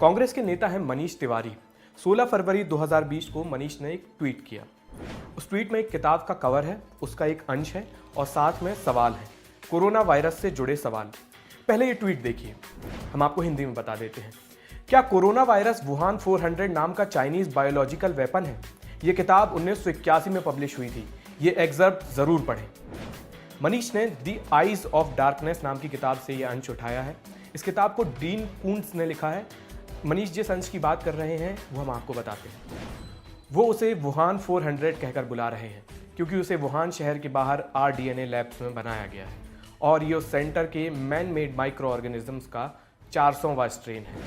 कांग्रेस के नेता हैं मनीष तिवारी। 16 फरवरी 2020 को मनीष ने एक ट्वीट किया। उस ट्वीट में एक किताब का कवर है, उसका एक अंश है और साथ में सवाल है, कोरोना वायरस से जुड़े सवाल। पहले ये ट्वीट देखिए, हम आपको हिंदी में बता देते हैं। क्या कोरोना वायरस वुहान 400 नाम का चाइनीज बायोलॉजिकल वेपन है? ये किताब 1981 में पब्लिश हुई थी। ये एग्जर्प्ट जरूर पढ़ें। मनीष ने द आइज ऑफ डार्कनेस नाम की किताब से यह अंश उठाया है। इस किताब को डीन कूंट्ज ने लिखा है। मनीष जिस अंश की बात कर रहे हैं वो हम आपको बताते हैं। वो उसे वुहान 400 कहकर बुला रहे हैं क्योंकि उसे वुहान शहर के बाहर RDNA लैब्स में बनाया गया है और ये उस सेंटर के मैन मेड माइक्रो ऑर्गेनिजम्स का 400वां स्ट्रेन है।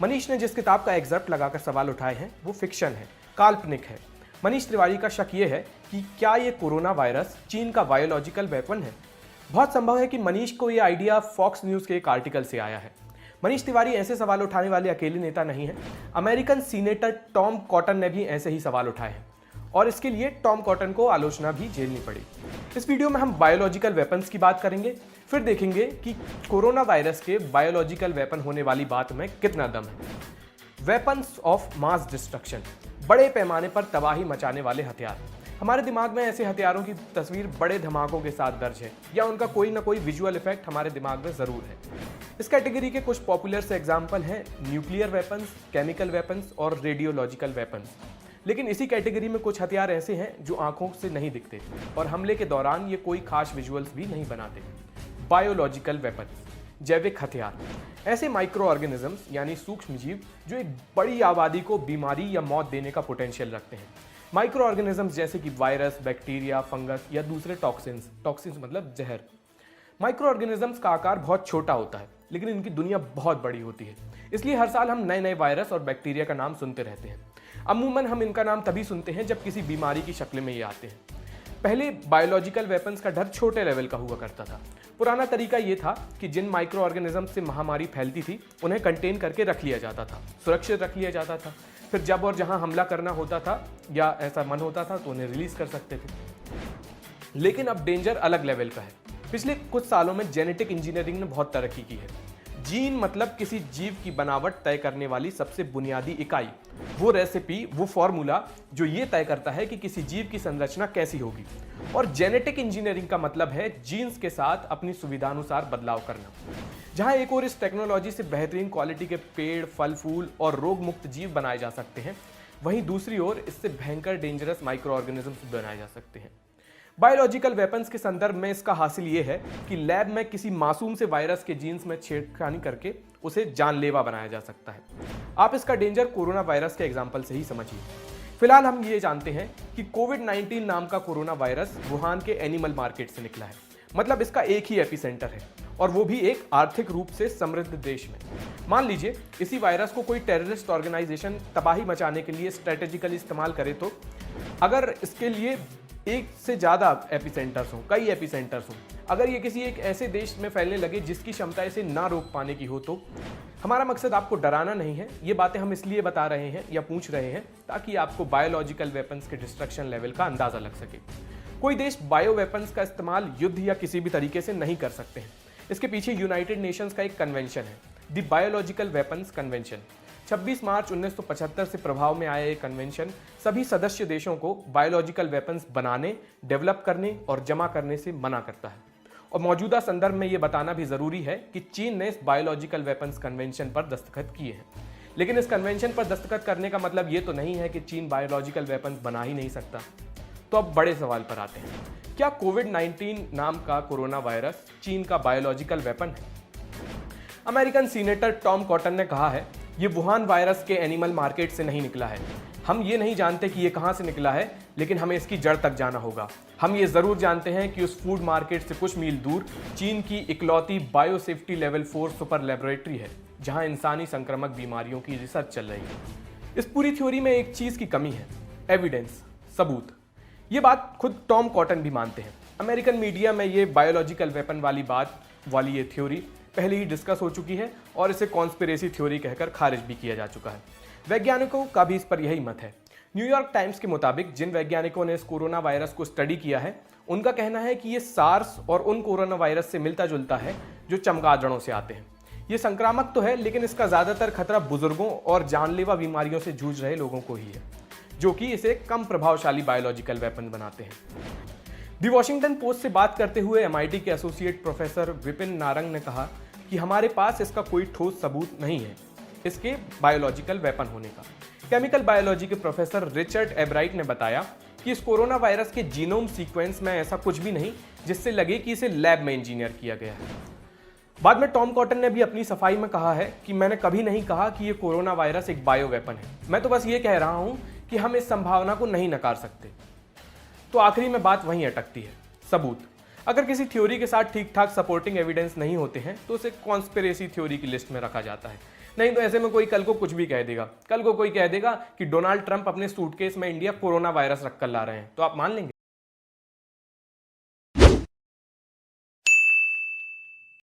मनीष ने जिस किताब का एग्जर्प्ट लगाकर सवाल उठाए हैं वो फिक्शन है, काल्पनिक है। मनीष तिवारी का शक ये है कि क्या ये कोरोना वायरस चीन का बायोलॉजिकल वेपन है। बहुत संभव है कि मनीष को ये आइडिया फॉक्स न्यूज़ के एक आर्टिकल से आया है। मनीष तिवारी ऐसे सवाल उठाने वाले अकेले नेता नहीं हैं। अमेरिकन सीनेटर टॉम कॉटन ने भी ऐसे ही सवाल उठाए हैं और इसके लिए टॉम कॉटन को आलोचना भी झेलनी पड़ी। इस वीडियो में हम बायोलॉजिकल वेपन्स की बात करेंगे, फिर देखेंगे कि कोरोना वायरस के बायोलॉजिकल वेपन होने वाली बात में कितना दम है। वेपन्स ऑफ मास डिस्ट्रक्शन, बड़े पैमाने पर तबाही मचाने वाले हथियार। हमारे दिमाग में ऐसे हथियारों की तस्वीर बड़े धमाकों के साथ दर्ज है या उनका कोई ना कोई विजुअल इफेक्ट हमारे दिमाग में ज़रूर है। इस कैटेगरी के कुछ पॉपुलर से एग्जाम्पल हैं न्यूक्लियर वेपन्स, केमिकल वेपन्स और रेडियोलॉजिकल वेपन्स। लेकिन इसी कैटेगरी में कुछ हथियार ऐसे हैं जो आंखों से नहीं दिखते और हमले के दौरान ये कोई खास विजुअल्स भी नहीं बनाते। बायोलॉजिकल वेपन्स, जैविक हथियार, ऐसे माइक्रो ऑर्गेनिजम्स यानी सूक्ष्म जीव जो एक बड़ी आबादी को बीमारी या मौत देने का पोटेंशियल रखते हैं। माइक्रो ऑर्गेनिजम्स जैसे कि वायरस, बैक्टीरिया, फंगस या दूसरे टॉक्सिन्स, टॉक्सिन्स मतलब जहर। माइक्रो ऑर्गेनिजम्स का आकार बहुत छोटा होता है लेकिन इनकी दुनिया बहुत बड़ी होती है, इसलिए हर साल हम नए नए वायरस और बैक्टीरिया का नाम सुनते रहते हैं। अमूमन हम इनका नाम तभी सुनते हैं जब किसी बीमारी की शक्ल में ये आते हैं। पहले बायोलॉजिकल वेपन्स का डर छोटे लेवल का हुआ करता था। पुराना तरीका ये था कि जिन माइक्रो ऑर्गेनिज्म से महामारी फैलती थी उन्हें कंटेन करके रख लिया जाता था, सुरक्षित रख लिया जाता था। फिर जब और जहां हमला करना होता था या ऐसा मन होता था तो उन्हें रिलीज कर सकते थे। लेकिन अब डेंजर अलग लेवल का है। पिछले कुछ सालों में जेनेटिक इंजीनियरिंग ने बहुत तरक्की की है। जीन मतलब किसी जीव की बनावट तय करने वाली सबसे बुनियादी इकाई, वो रेसिपी, वो फॉर्मूला जो ये तय करता है कि किसी जीव की संरचना कैसी होगी। और जेनेटिक इंजीनियरिंग का मतलब है जीन्स के साथ अपनी सुविधानुसार बदलाव करना। जहां एक और इस टेक्नोलॉजी से बेहतरीन क्वालिटी के पेड़, फल फूल और रोग मुक्त जीव बनाए जा सकते हैं, वहीं दूसरी ओर इससे भयंकर डेंजरस माइक्रो ऑर्गेनिजम्स बनाए जा सकते हैं। बायोलॉजिकल वेपन्स के संदर्भ में इसका हासिल ये है कि लैब में किसी मासूम से वायरस के जीन्स में छेड़खानी करके उसे जानलेवा बनाया जा सकता है। आप इसका डेंजर कोरोना वायरस के एग्जाम्पल से ही समझिए। फिलहाल हम ये जानते हैं कि कोविड-19 नाम का कोरोना वायरस वुहान के एनिमल मार्केट से निकला है। मतलब इसका एक ही एपिसेंटर है और वो भी एक आर्थिक रूप से समृद्ध देश में। मान लीजिए इसी वायरस को कोई टेररिस्ट ऑर्गेनाइजेशन तबाही मचाने के लिए स्ट्रेटेजिकली इस्तेमाल करे तो अगर इसके लिए एक से ज़्यादा एपिसेंटर्स हों, कई एपिसेंटर्स हों, अगर ये किसी एक ऐसे देश में फैलने लगे जिसकी क्षमता इसे ना रोक पाने की हो तो हमारा मकसद आपको डराना नहीं है। ये बातें हम इसलिए बता रहे हैं या पूछ रहे हैं ताकि आपको बायोलॉजिकल वेपन्स के डिस्ट्रक्शन लेवल का अंदाज़ा लग सके। कोई देश बायो वेपन्स का इस्तेमाल युद्ध या किसी भी तरीके से नहीं कर सकते हैं। इसके पीछे यूनाइटेड नेशंस का एक कन्वेंशन है, द बायोलॉजिकल वेपन्स कन्वेंशन। 26 मार्च 1975 से प्रभाव में आया ये कन्वेंशन सभी सदस्य देशों को बायोलॉजिकल वेपन्स बनाने, डेवलप करने और जमा करने से मना करता है। और मौजूदा संदर्भ में ये बताना भी जरूरी है कि चीन ने इस बायोलॉजिकल वेपन्स कन्वेंशन पर दस्तखत किए हैं। लेकिन इस कन्वेंशन पर दस्तखत करने का मतलब ये तो नहीं है कि चीन बायोलॉजिकल वेपन्स बना ही नहीं सकता। तो अब बड़े सवाल पर आते हैं, क्या कोविड-19 नाम का कोरोना वायरस चीन का बायोलॉजिकल वेपन है? अमेरिकन सीनेटर टॉम कॉटन ने कहा है, ये वुहान वायरस के एनिमल मार्केट से नहीं निकला है। हम ये नहीं जानते कि ये कहाँ से निकला है, लेकिन हमें इसकी जड़ तक जाना होगा। हम ये ज़रूर जानते हैं कि उस फूड मार्केट से कुछ मील दूर चीन की इकलौती बायोसेफ्टी लेवल 4 सुपर लेबोरेटरी है जहाँ इंसानी संक्रामक बीमारियों की रिसर्च चल रही है। इस पूरी थ्योरी में एक चीज़ की कमी है, एविडेंस, सबूत। ये बात खुद टॉम कॉटन भी मानते हैं। अमेरिकन मीडिया में ये बायोलॉजिकल वेपन वाली ये थ्योरी पहले ही डिस्कस हो चुकी है और इसे कॉन्स्पिरेसी थ्योरी कहकर खारिज भी किया जा चुका है। वैज्ञानिकों का भी इस पर यही मत है। न्यूयॉर्क टाइम्स के मुताबिक जिन वैज्ञानिकों ने इस कोरोना वायरस को स्टडी किया है उनका कहना है कि ये सार्स और उन कोरोना वायरस से मिलता जुलता है जो चमगादड़ों से आते हैं। ये संक्रामक तो है, लेकिन इसका ज़्यादातर खतरा बुजुर्गों और जानलेवा बीमारियों से जूझ रहे लोगों को ही है, जो कि इसे कम प्रभावशाली बायोलॉजिकल वेपन बनाते हैं। दी वॉशिंगटन पोस्ट से बात करते हुए MIT के एसोसिएट प्रोफेसर विपिन नारंग ने कहा कि हमारे पास इसका कोई ठोस सबूत नहीं है इसके बायोलॉजिकल वेपन होने का। केमिकल बायोलॉजी के प्रोफेसर रिचर्ड एब्राइट ने बताया कि इस कोरोना वायरस के जीनोम सीक्वेंस में ऐसा कुछ भी नहीं जिससे लगे कि इसे लैब में इंजीनियर किया गया है। बाद में टॉम कॉटन ने भी अपनी सफाई में कहा है कि मैंने कभी नहीं कहा कि ये कोरोना वायरस एक बायो वेपन है, मैं तो बस ये कह रहा हूं कि हम इस संभावना को नहीं नकार सकते। तो आखिरी में बात वहीं अटकती है, सबूत। अगर किसी थ्योरी के साथ ठीक ठाक सपोर्टिंग एविडेंस नहीं होते हैं तो उसे कॉन्स्पिरेसी थ्योरी की लिस्ट में रखा जाता है। नहीं तो ऐसे में कोई कल को कुछ भी कह देगा। कल को कोई कह देगा कि डोनाल्ड ट्रंप अपने सूटकेस में इंडिया कोरोना वायरस रखकर ला रहे हैं, तो आप मान लेंगे?